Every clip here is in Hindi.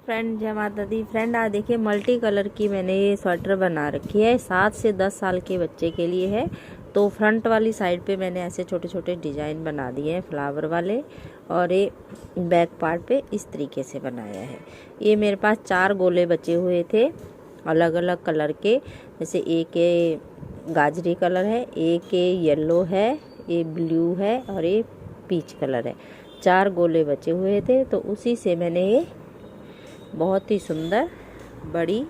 फ्रेंड जय माता दी। फ्रेंड आज देखिए मल्टी कलर की मैंने ये स्वेटर बना रखी है। 7 से 10 साल के बच्चे के लिए है। तो फ्रंट वाली साइड पे मैंने ऐसे छोटे छोटे डिजाइन बना दिए हैं फ्लावर वाले, और ये बैक पार्ट पे इस तरीके से बनाया है। ये मेरे पास 4 गोले बचे हुए थे अलग अलग कलर के, जैसे एक ये गाजरी कलर है, एक ये येलो है, ये ब्लू है और ये पीच कलर है। 4 गोले बचे हुए थे, तो उसी से मैंने ये बहुत ही सुंदर बड़ी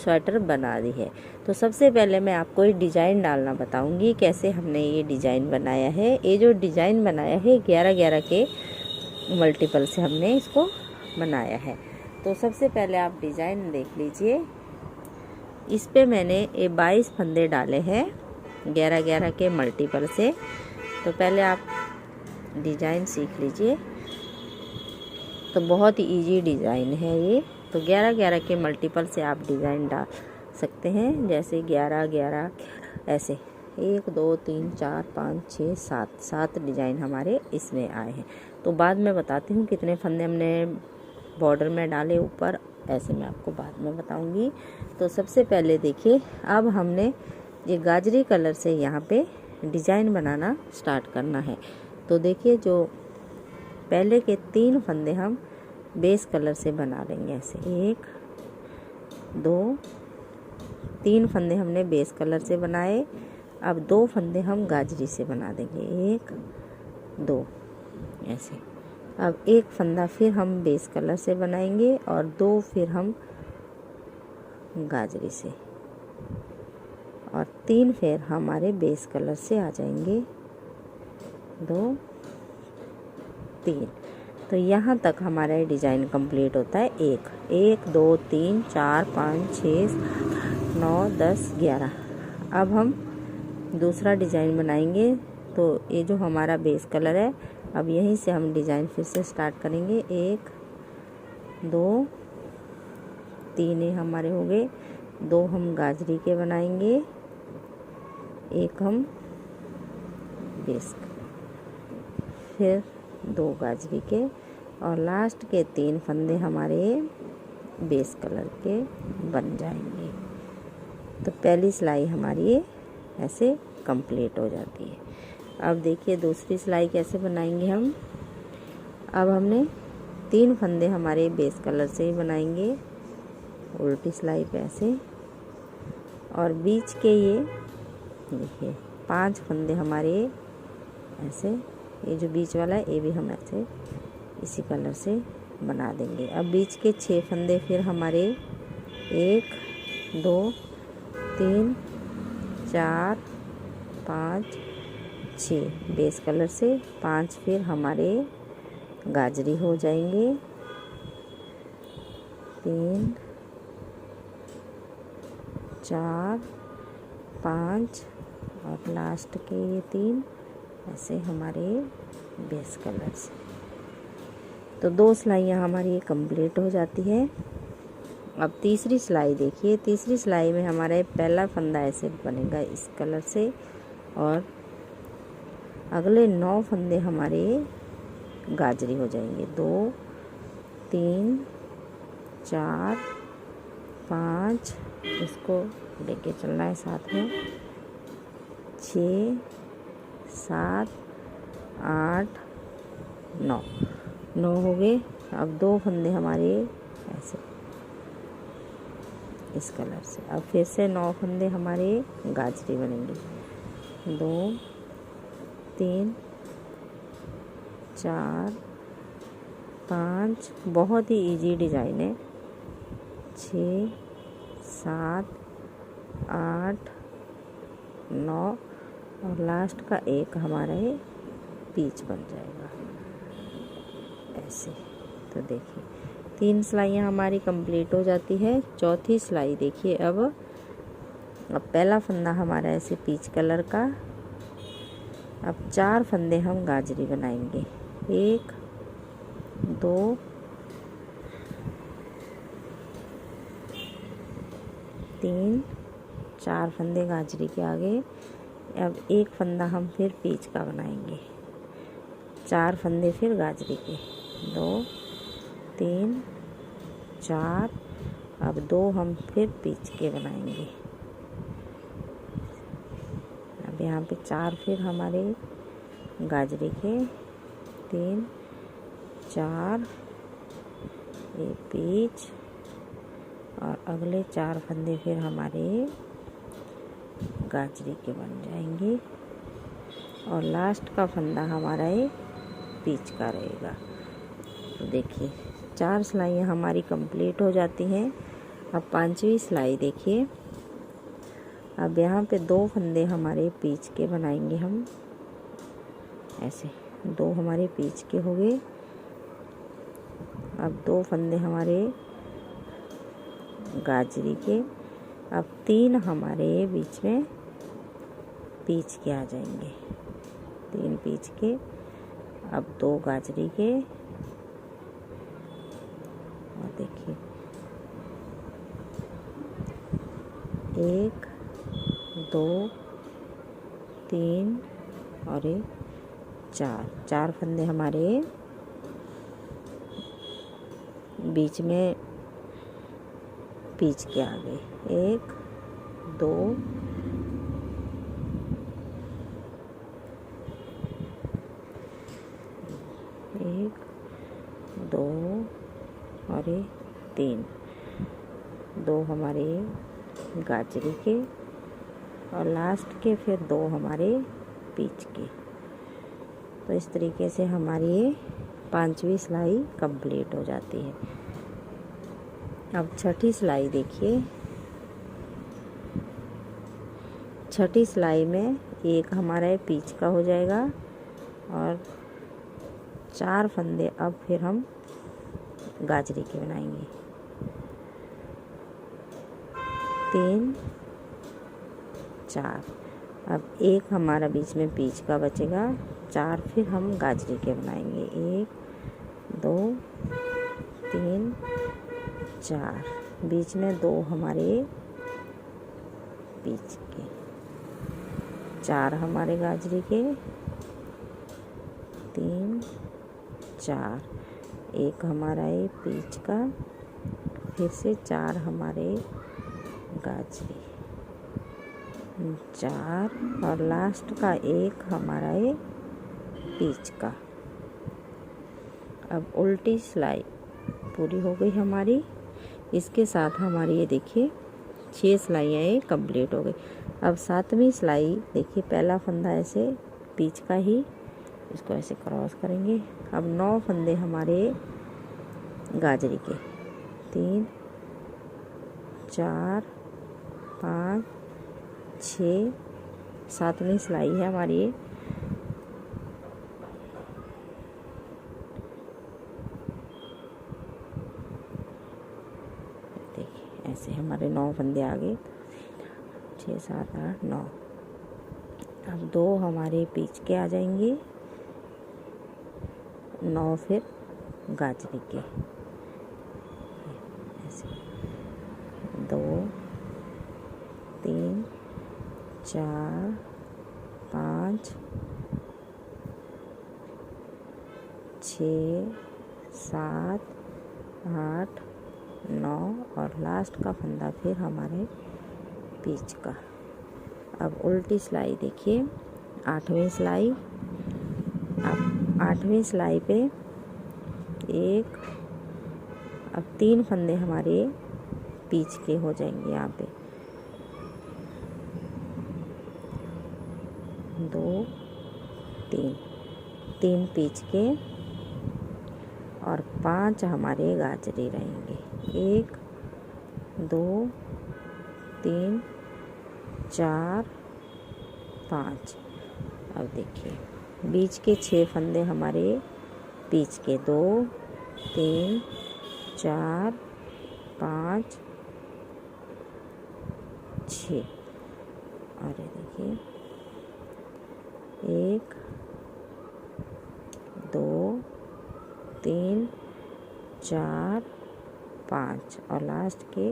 स्वेटर बना दी है। तो सबसे पहले मैं आपको ये डिज़ाइन डालना बताऊंगी कैसे हमने ये डिज़ाइन बनाया है। ये जो डिज़ाइन बनाया है 11-11 के मल्टीपल से हमने इसको बनाया है। तो सबसे पहले आप डिज़ाइन देख लीजिए। इस पे मैंने ये 22 फंदे डाले हैं 11-11 के मल्टीपल से। तो पहले आप डिज़ाइन सीख लीजिए। तो बहुत ही इजी डिज़ाइन है ये। तो 11-11 के मल्टीपल से आप डिज़ाइन डाल सकते हैं, जैसे 11-11 ऐसे 1 2 3 4 5 6 7 डिज़ाइन हमारे इसमें आए हैं। तो बाद में बताती हूँ कितने फंदे हमने बॉर्डर में डाले ऊपर, ऐसे मैं आपको बाद में बताऊँगी। तो सबसे पहले देखिए, अब हमने ये गाजरी कलर से यहाँ पे डिज़ाइन बनाना स्टार्ट करना है। तो देखिए, जो पहले के 3 फंदे हम बेस कलर से बना लेंगे ऐसे। 1 2 3 फंदे हमने बेस कलर से बनाए। अब 2 फंदे हम गाजरी से बना देंगे, 1 2 ऐसे। अब 1 फंदा फिर हम बेस कलर से बनाएंगे और 2 फिर हम गाजरी से, और 3 फिर हमारे बेस कलर से आ जाएंगे, 2 3। तो यहाँ तक हमारा ये डिज़ाइन कंप्लीट होता है। 1 2 3 4 5 6 9 10 11। अब हम दूसरा डिज़ाइन बनाएंगे। तो ये जो हमारा बेस कलर है, अब यहीं से हम डिज़ाइन फिर से स्टार्ट करेंगे। 1 2 3 ये हमारे हो गए, 2 हम गाजरी के बनाएंगे, 1 हम बेस, फिर 2 गाजरी के, और लास्ट के 3 फंदे हमारे बेस कलर के बन जाएंगे। तो पहली सिलाई हमारी ऐसे कंप्लीट हो जाती है। अब देखिए दूसरी सिलाई कैसे बनाएंगे हम। अब हमने 3 फंदे हमारे बेस कलर से ही बनाएंगे उल्टी सिलाई पे ऐसे, और बीच के ये देखिए 5 फंदे हमारे ऐसे, ये जो बीच वाला है ये भी हम ऐसे इसी कलर से बना देंगे। अब बीच के 6 फंदे फिर हमारे 1 2 3 4 5 6 बेस कलर से, 5 फिर हमारे गाजरी हो जाएंगे, 3 4 5 और लास्ट के ये 3 ऐसे हमारे बेस कलर से। तो 2 सिलाइयाँ हमारी कंप्लीट हो जाती है। अब तीसरी सिलाई देखिए। तीसरी सिलाई में हमारा पहला फंदा ऐसे बनेगा इस कलर से, और अगले 9 फंदे हमारे गाजरी हो जाएंगे। 2 3 4 5, इसको लेके चलना है साथ में, 6 7 8 9 हो गए। अब 2 फंदे हमारे ऐसे इस कलर से, अब फिर से 9 फंदे हमारे गाजरी बनेंगे। 2 3 4 5, बहुत ही इजी डिज़ाइन है। 6 7 8 9, और लास्ट का 1 हमारा ये पीच बन जाएगा ऐसे। तो देखिए 3 सिलाइयाँ हमारी कंप्लीट हो जाती है। चौथी सिलाई देखिए। अब पहला फंदा हमारा ऐसे पीच कलर का। अब 4 फंदे हम गाजरी बनाएंगे, 1 2 3 4 फंदे गाजरी के आगे। अब 1 फंदा हम फिर पीच का बनाएंगे, 4 फंदे फिर गाजरी के, 2 3 4, अब 2 हम फिर पीच के बनाएंगे। अब यहाँ पे 4 फिर हमारे गाजरे के, 3, 4 ये पीच, और अगले 4 फंदे फिर हमारे गाजरे के बन जाएंगे, और लास्ट का फंदा हमारा ये पीच का रहेगा। तो देखिए 4 सिलाइयाँ हमारी कंप्लीट हो जाती हैं। अब 5वीं सिलाई देखिए। अब यहाँ पे 2 फंदे हमारे पीच के बनाएंगे हम, ऐसे 2 हमारे पीच के हो गए। अब 2 फंदे हमारे गाजरी के, अब 3 हमारे बीच में पीच के आ जाएंगे, 3 पीच के, अब 2 गाजरी के, और देखिए 1, 2, 3 और 4 फंदे हमारे बीच में पीच के आ गए। 1, 2, 1, 2 और 3, 2 हमारे गाजरी के, और लास्ट के फिर 2 हमारे पीच के। तो इस तरीके से हमारी ये 5वीं सिलाई कंप्लीट हो जाती है। अब 6ठी सिलाई देखिए। 6ठी सिलाई में एक हमारा पीच का हो जाएगा, और 4 फंदे अब फिर हम गाजरी के बनाएंगे। 3, 4, अब एक हमारा बीच में पीच का बचेगा, 4 फिर हम गाजरी के बनाएंगे। 1, 2, 3, 4, बीच में 2 हमारे पीच के, 4 हमारे गाजरी के, 3, 4, एक हमारा ये पीच का, फिर से 4 हमारे गाजरी, 4, और लास्ट का एक हमारा ये पीच का। अब उल्टी सिलाई पूरी हो गई हमारी। इसके साथ हमारी ये देखिए 6 सिलाइयाँ ये कंप्लीट हो गई। अब 7वीं सिलाई देखिए, पहला फंदा ऐसे पीच का ही, इसको ऐसे क्रॉस करेंगे। अब 9 फंदे हमारे गाजरी के, 3, 4, 5, 6, 7वीं सिलाई है हमारी ये। देखिए ऐसे हमारे 9 फंदे आ गए, 6, 7, 8, 9। अब 2 हमारे पीच के आ जाएंगे, 9 फिर गाजरी के, ऐसे 2, 3, 4, 5, 6, 7, 8, 9, और लास्ट का फंदा फिर हमारे पीच का। अब उल्टी सिलाई देखिए, 8वीं सिलाई। अब 8वीं सिलाई पे अब 3 फंदे हमारे पीच के हो जाएंगे। यहाँ पे 2, 3 पीच के, और 5 हमारे गाजरी रहेंगे। 1, 2, 3, 4, 5। अब देखिए बीच के 6 फंदे हमारे पीच के, 2, 3, 4, 5, 6, और ये देखिए 1, 2, 3, 4, 5, और लास्ट के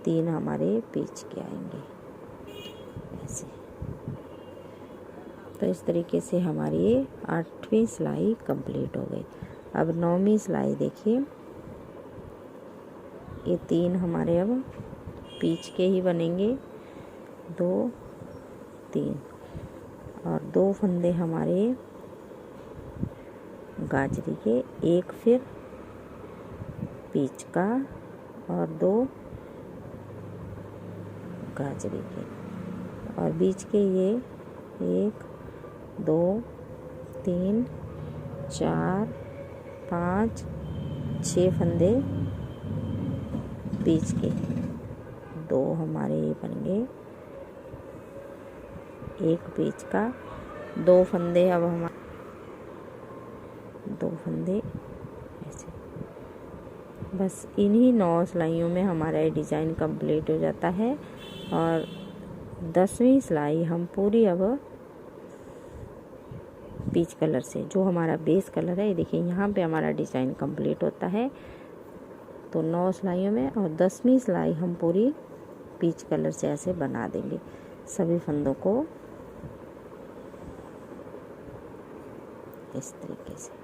3 हमारे पीच के आएंगे ऐसे। तो इस तरीके से हमारी 8वीं सिलाई कंप्लीट हो गई। अब 9वीं सिलाई देखिए। ये 3 हमारे अब पीच के ही बनेंगे, 2 3, और 2 फंदे हमारे गाजरी के, एक फिर पीच का और 2 गाजरी के, और बीच के ये 1 2 3 4 5 6 फंदे बीच के, 2 हमारे ये बन गए, एक बीच का, 2 फंदे अब हमारे 2 फंदे ऐसे। बस इन्हीं 9 सिलाइयों में हमारा ये डिज़ाइन कंप्लीट हो जाता है। और 10वीं सिलाई हम पूरी अब पीच कलर से, जो हमारा बेस कलर है, ये देखिए यहाँ पे हमारा डिज़ाइन कंप्लीट होता है। तो 9 सिलाइयों में, और 10वीं सिलाई हम पूरी पीच कलर से ऐसे बना देंगे सभी फंदों को इस तरीके से।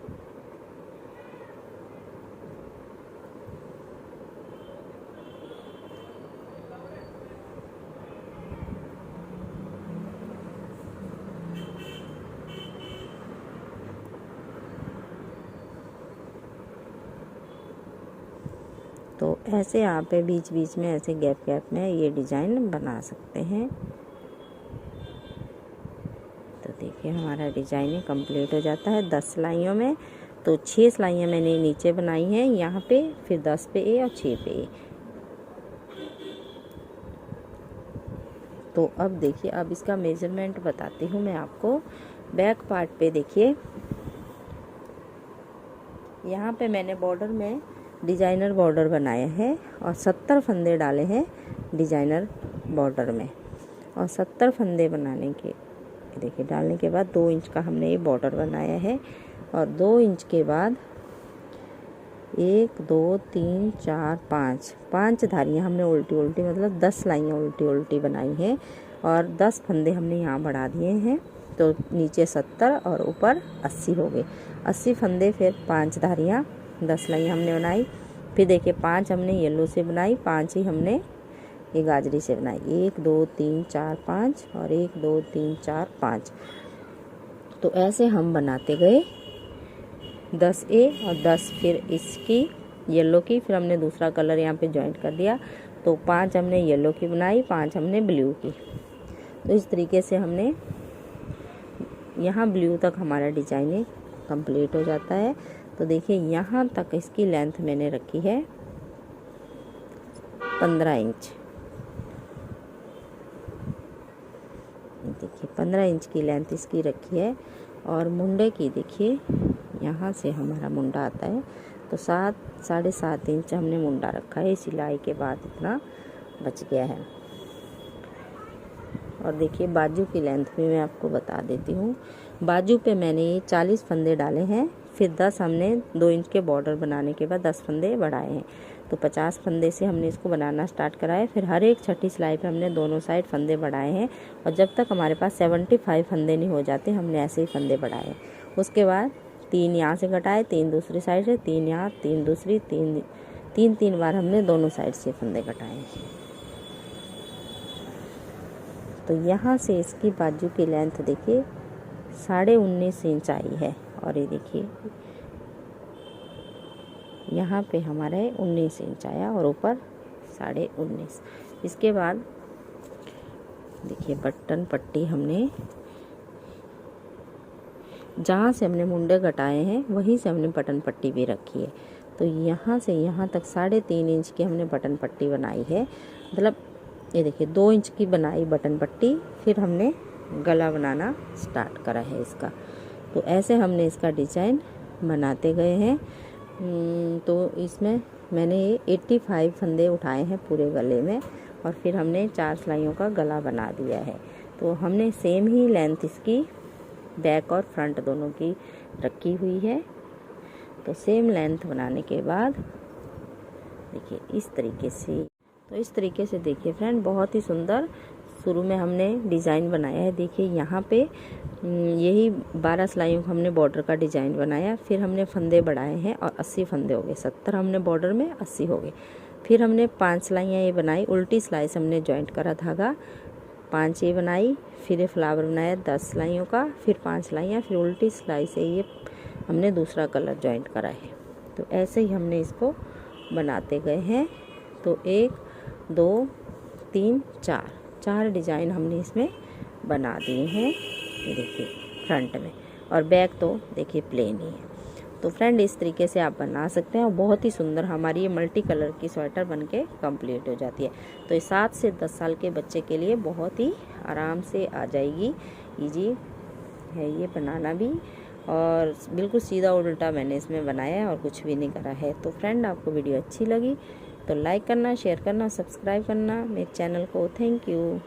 तो ऐसे आप बीच बीच में ऐसे गैप गैप में ये डिज़ाइन बना सकते हैं। तो देखिए हमारा डिज़ाइन कंप्लीट हो जाता है 10 सिलाइयों में। तो 6 सिलाइयाँ मैंने नीचे बनाई हैं यहाँ पे, फिर 10 पे ए और 6 पे ए। तो अब देखिए, अब इसका मेजरमेंट बताती हूँ मैं आपको। बैक पार्ट पे देखिए, यहाँ पे मैंने बॉर्डर में डिजाइनर बॉर्डर बनाया है और 70 फंदे डाले हैं डिजाइनर बॉर्डर में। और 70 फंदे बनाने के देखिए डालने के बाद 2 इंच का हमने ये बॉर्डर बनाया है। और 2 इंच के बाद 1 2 3 4 5 धारियाँ हमने उल्टी उल्टी, मतलब 10 सिलाइयाँ उल्टी उल्टी बनाई हैं। और 10 फंदे हमने यहाँ बढ़ा दिए हैं। तो नीचे 70 और ऊपर 80 हो गए। 80 फंदे, फिर 5 धारियाँ, 10 सिलाइयाँ हमने बनाई। फिर देखिए 5 हमने येलो से बनाई, 5 ही हमने ये गाजरी से बनाई। 1 2 3 4 5 और 1 2 3 4 5। तो ऐसे हम बनाते गए 10 ए और 10 फिर इसकी येलो की, फिर हमने दूसरा कलर यहाँ पे ज्वाइंट कर दिया। तो 5 हमने येलो की बनाई, 5 हमने ब्लू की। तो इस तरीके से हमने यहाँ ब्लू तक हमारा डिजाइन कंप्लीट हो जाता है। तो देखिए यहाँ तक इसकी लेंथ मैंने रखी है 15 इंच। देखिए 15 इंच की लेंथ इसकी रखी है। और मुंडे की देखिए, यहाँ से हमारा मुंडा आता है तो 7-7.5 इंच हमने मुंडा रखा है। सिलाई के बाद इतना बच गया है। और देखिए बाजू की लेंथ भी मैं आपको बता देती हूँ। बाजू पे मैंने 40 फंदे डाले हैं, फिर 10 हमने 2 इंच के बॉर्डर बनाने के बाद 10 फंदे बढ़ाए हैं। तो 50 फंदे से हमने इसको बनाना स्टार्ट करा है। फिर हर एक छठी सिलाई पे हमने दोनों साइड फंदे बढ़ाए हैं। और जब तक हमारे पास 75 फंदे नहीं हो जाते, हमने ऐसे ही फंदे बढ़ाए हैं। उसके बाद 3 यहाँ से घटाए, 3 दूसरी साइड से, 3 यहाँ, 3 दूसरी, 3 बार हमने दोनों साइड से फंदे घटाए हैं। तो यहाँ से इसकी बाजू की लेंथ देखिए 19.5 इंच आई है। और ये देखिए यहाँ पे हमारा 19 इंच आया और ऊपर 19.5। इसके बाद देखिए बटन पट्टी हमने जहाँ से हमने मुंडे घटाए हैं वहीं से हमने बटन पट्टी भी रखी है। तो यहाँ से यहाँ तक 3.5 इंच की हमने बटन पट्टी बनाई है। मतलब ये देखिए 2 इंच की बनाई बटन पट्टी, फिर हमने गला बनाना स्टार्ट करा है इसका। तो ऐसे हमने इसका डिज़ाइन बनाते गए हैं। तो इसमें मैंने 85 फंदे उठाए हैं पूरे गले में, और फिर हमने 4 सिलाइयों का गला बना दिया है। तो हमने सेम ही लेंथ इसकी बैक और फ्रंट दोनों की रखी हुई है। तो सेम लेंथ बनाने के बाद देखिए इस तरीके से, तो इस तरीके से देखिए फ्रेंड, बहुत ही सुंदर शुरू में हमने डिज़ाइन बनाया है। देखिए यहाँ पे यही 12 सिलाइयों का हमने बॉर्डर का डिज़ाइन बनाया। फिर हमने फंदे बढ़ाए हैं और 80 फंदे हो गए। 70 हमने बॉर्डर में, 80 हो गए। फिर हमने 5 सिलाइयाँ ये बनाई, उल्टी सिलाई से हमने जॉइंट करा धागा, 5 ये बनाई, फिर ये फ्लावर बनाया 10 सिलाइयों का, फिर 5 सिलाइयाँ, फिर उल्टी सिलाई से ये हमने दूसरा कलर जॉइंट करा है। तो ऐसे ही हमने इसको बनाते गए हैं। तो 1 2 3 4 डिज़ाइन हमने इसमें बना दिए हैं। ये देखिए फ्रंट में, और बैक तो देखिए प्लेन ही है। तो फ्रेंड इस तरीके से आप बना सकते हैं और बहुत ही सुंदर हमारी ये मल्टी कलर की स्वेटर बनके कंप्लीट हो जाती है। तो ये 7 से 10 साल के बच्चे के लिए बहुत ही आराम से आ जाएगी। इजी है ये बनाना भी, और बिल्कुल सीधा उल्टा मैंने इसमें बनाया है और कुछ भी नहीं करा है। तो फ्रेंड आपको वीडियो अच्छी लगी तो लाइक करना, शेयर करना, सब्सक्राइब करना मेरे चैनल को। Thank you.